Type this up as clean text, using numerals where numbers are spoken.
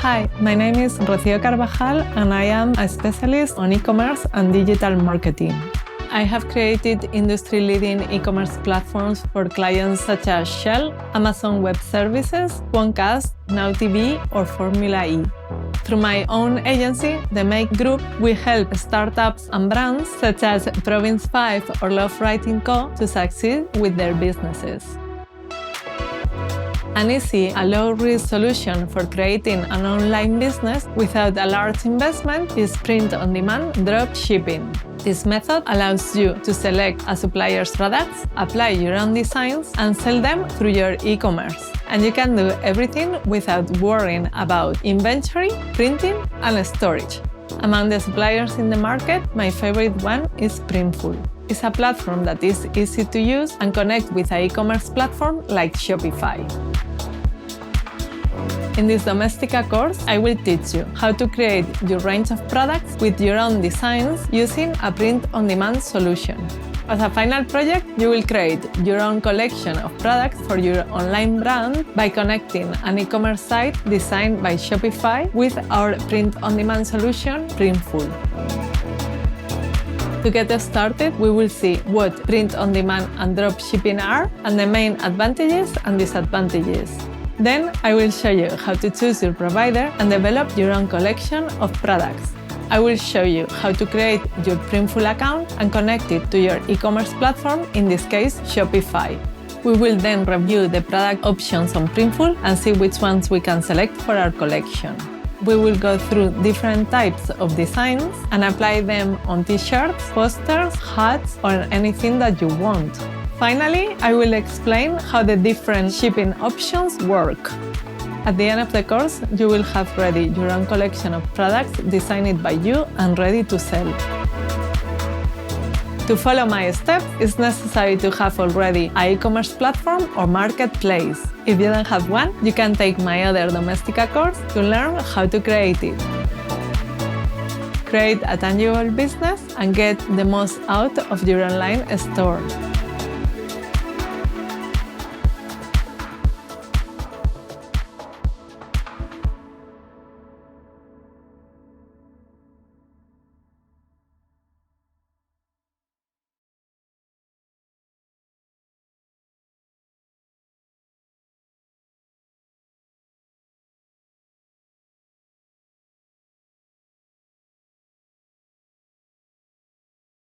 Hi, my name is Rocío Carvajal and I am a specialist on e-commerce and digital marketing. I have created industry-leading e-commerce platforms for clients such as Shell, Amazon Web Services, Quantcast, Now TV, or Formula E. Through my own agency, the Make Group, we help startups and brands such as Province 5 or Love Writing Co. to succeed with their businesses. An easy and low-risk solution for creating an online business without a large investment is print-on-demand drop shipping. This method allows you to select a supplier's products, apply your own designs, and sell them through your e-commerce. And you can do everything without worrying about inventory, printing, and storage. Among the suppliers in the market, my favorite one is Printful. It's a platform that is easy to use and connect with an e-commerce platform like Shopify. In this Domestika course, I will teach you how to create your range of products with your own designs using a print-on-demand solution. As a final project, you will create your own collection of products for your online brand by connecting an e-commerce site designed by Shopify with our print-on-demand solution, Printful. To get started, we will see what print-on-demand and dropshipping are and the main advantages and disadvantages. Then I will show you how to choose your provider and develop your own collection of products. I will show you how to create your Printful account and connect it to your e-commerce platform, in this case Shopify. We will then review the product options on Printful and see which ones we can select for our collection. We will go through different types of designs and apply them on t-shirts, posters, hats, or anything that you want. Finally, I will explain how the different shipping options work. At the end of the course, you will have ready your own collection of products designed by you and ready to sell. To follow my steps, it's necessary to have already an e-commerce platform or marketplace. If you don't have one, you can take my other Domestika course to learn how to create it. Create a tangible business and get the most out of your online store.